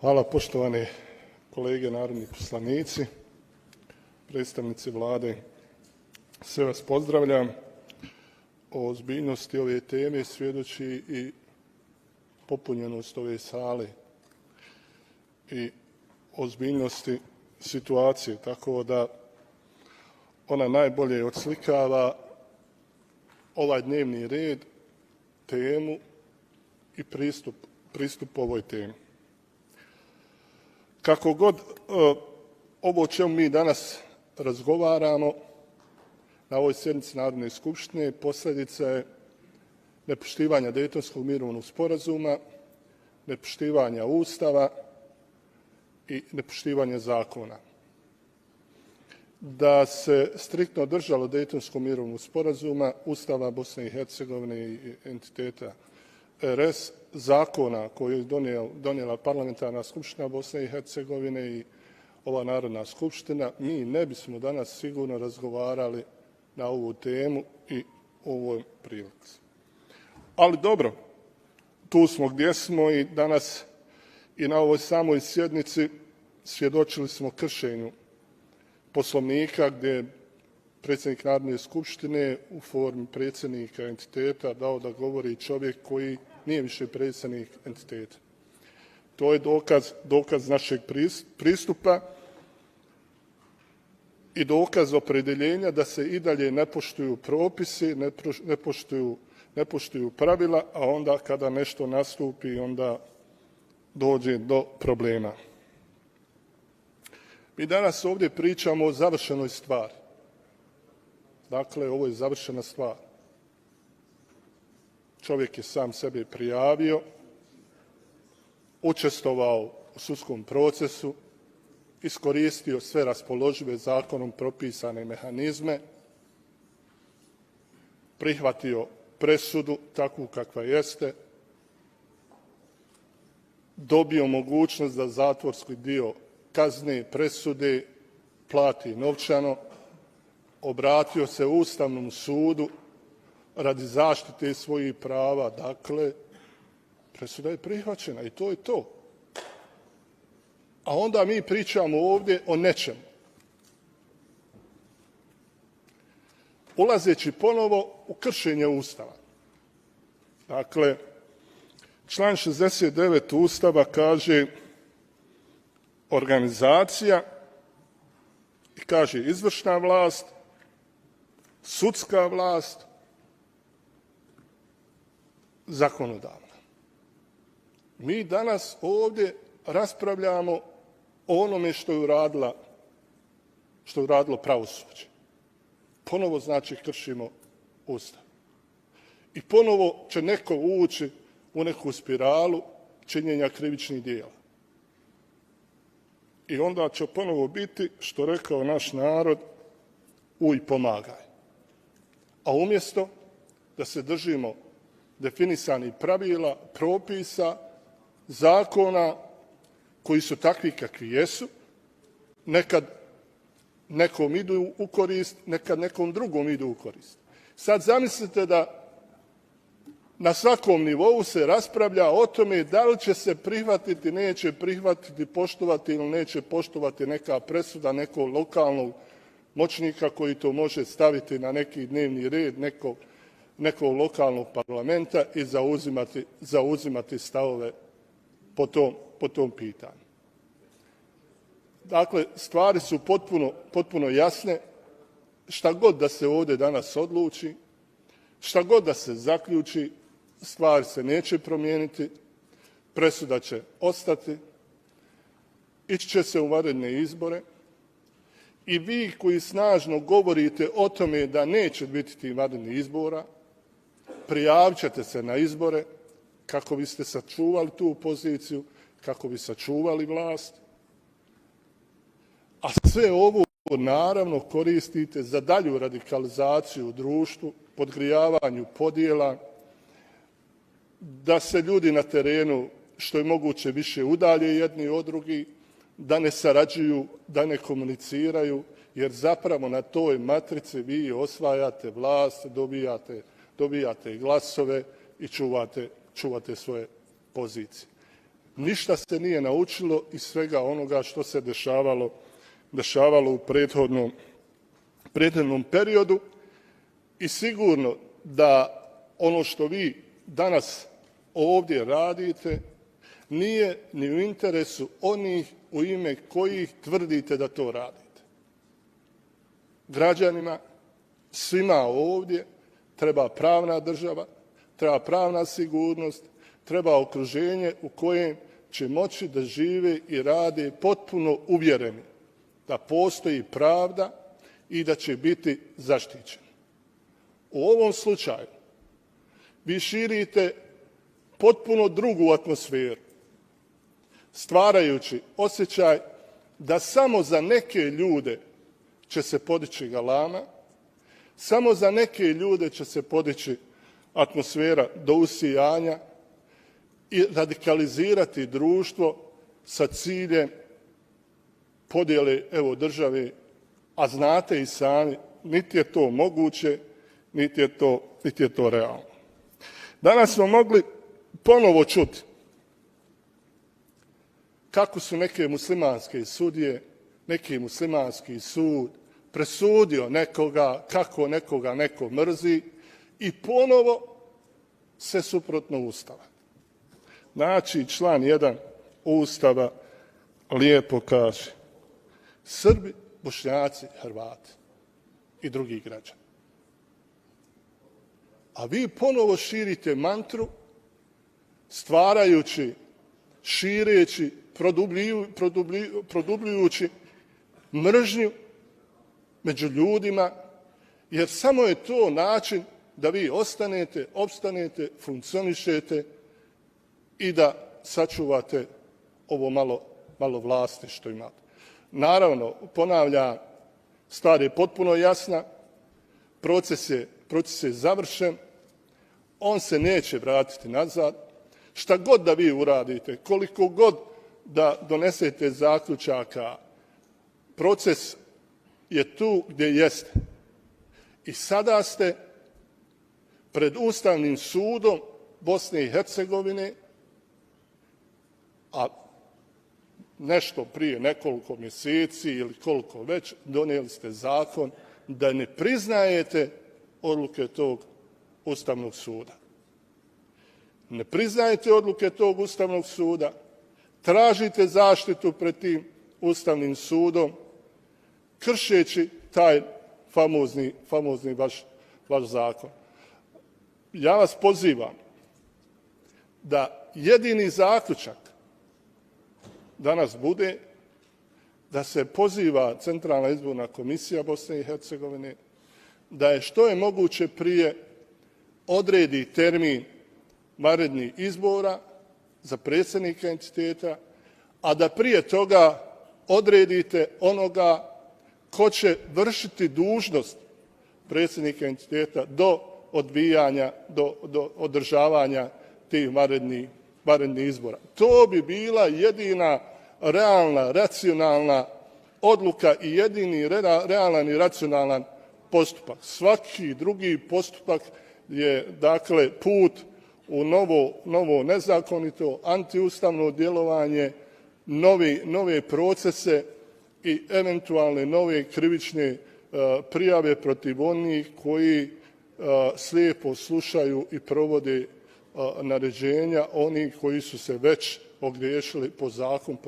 Hvala poštovani kolege narodni poslanici, predstavnici Vlade, sve vas pozdravljam. O ozbiljnosti ove teme svjedoči i popunjenost ove sale i ozbiljnosti situacije, tako da ona najbolje odslikava ovaj dnevni red, temu i pristup ovoj temi. Kako god ovo o čemu mi danas razgovaramo na ovoj sjednici Narodne skupštine posljedica je nepoštivanja Dejtonskog mirovnog sporazuma, nepoštivanja Ustava i nepoštivanja zakona. Da se striktno držalo Dejtonskog mirovnog sporazuma, Ustava Bosne i Hercegovine i entiteta RS, zakona koji je donijela Parlamentarna skupština Bosne i Hercegovine i ova Narodna skupština, mi ne bismo danas sigurno razgovarali na ovu temu i ovoj prilici. Ali dobro, tu smo gdje smo i danas i na ovoj samoj sjednici svjedočili smo kršenju Poslovnika gdje je predsjednik Narodne skupštine u formi predsjednika entiteta dao da govori čovjek koji nije više predsjednik entiteta. To je dokaz našeg pristupa i dokaz opredjeljenja da se i dalje ne poštuju propisi, ne poštuju pravila, a onda kada nešto nastupi, onda dođe do problema. Mi danas ovdje pričamo o završenoj stvari. Dakle, ovo je završena stvar. Čovjek je sam sebe prijavio, učestvovao u sudskom procesu, iskoristio sve raspoložive zakonom propisane mehanizme, prihvatio presudu takvu kakva jeste, dobio mogućnost da zatvorski dio kazne presude plati novčano, obratio se Ustavnom sudu radi zaštite svojih prava. Dakle, presuda je prihvaćena i to je to. A onda mi pričamo ovdje o nečemu. Ulazeći ponovo u kršenje Ustava. Dakle, član 69. Ustava kaže organizacija i kaže izvršna vlast, sudska vlast, zakonodavna. Mi danas ovdje raspravljamo o onome što je uradilo pravosuđe. Ponovo znači kršimo Ustav. I ponovo će neko ući u neku spiralu činjenja krivičnih djela. I onda će ponovo biti, što rekao naš narod, uj pomagaj. A umjesto da se držimo definisanih pravila, propisa, zakona koji su takvi kakvi jesu, nekad nekom idu u korist, nekad nekom drugom idu u korist. Sad zamislite da na svakom nivou se raspravlja o tome da li će se prihvatiti, neće prihvatiti, poštovati ili neće poštovati neka presuda nekog lokalnog moćnika koji to može staviti na neki dnevni red nekog lokalnog parlamenta i zauzimati stavove po tom pitanju. Dakle, stvari su potpuno jasne. Šta god da se ovdje danas odluči, šta god da se zaključi, stvari se neće promijeniti, presuda će ostati, ići će se u vanredne izbore i vi koji snažno govorite o tome da neće biti tih vanrednih izbora, prijavit ćete se na izbore kako biste sačuvali tu poziciju, kako bi sačuvali vlast, a sve ovo naravno koristite za dalju radikalizaciju u društvu, podgrijavanju podjela, da se ljudi na terenu što je moguće više udalje jedni od drugih, da ne sarađuju, da ne komuniciraju, jer zapravo na toj matrici vi osvajate vlast, dobijate glasove i čuvate svoje pozicije. ništa se nije naučilo iz svega onoga što se dešavalo u prethodnom periodu i sigurno da ono što vi danas ovdje radite nije ni u interesu onih u ime kojih tvrdite da to radite. Građanima, svima ovdje treba pravna država, treba pravna sigurnost, treba okruženje u kojem će moći da žive i rade potpuno uvjereni da postoji pravda i da će biti zaštićeni. U ovom slučaju vi širite potpuno drugu atmosferu, stvarajući osjećaj da samo za neke ljude će se podići galama, samo za neke ljude će se podići atmosfera do usijanja i radikalizirati društvo sa ciljem podjele države, a znate i sami, niti je to moguće, niti je to realno. Danas smo mogli ponovo čuti kako su neke muslimanske sudije, neki muslimanski sud presudio nekoga, kako nekoga neko mrzi i ponovo se suprotno Ustava. Znači, član 1 Ustava lijepo kaže: Srbi, Bošnjaci, Hrvati i drugi građani. A vi ponovo širite mantru, stvarajući, šireći, produbljujući mržnju među ljudima, jer samo je to način da vi ostanete, opstanete, funkcionišete i da sačuvate ovo malo vlasti što imate. Naravno, ponavljam, stvar je potpuno jasna, proces je završen, on se neće vratiti nazad. Šta god da vi uradite, koliko god da donesete zaključaka, proces je tu gdje jeste. I sada ste pred Ustavnim sudom Bosne i Hercegovine, a nešto prije nekoliko mjeseci ili koliko već donijeli ste zakon da ne priznajete odluke tog Ustavnog suda. Ne priznajete odluke tog Ustavnog suda, tražite zaštitu pred tim Ustavnim sudom, kršeći taj famozni vaš zakon. Ja vas pozivam da jedini zaključak danas bude da se poziva Centralna izborna komisija Bosne i Hercegovine, da je što je moguće prije odredi termin vanrednih izbora za predsjednika entiteta, a da prije toga odredite onoga ko će vršiti dužnost predsjednika entiteta do održavanja tih vanrednih izbora. To bi bila jedina realna, racionalna odluka i jedini realan i racionalan postupak. Svaki drugi postupak je, dakle, put u novo nezakonito, antiustavno djelovanje, nove procese i eventualne nove krivične prijave protiv onih koji slijepo slušaju i provode naređenja onih koji su se već ogriješili po zakonu.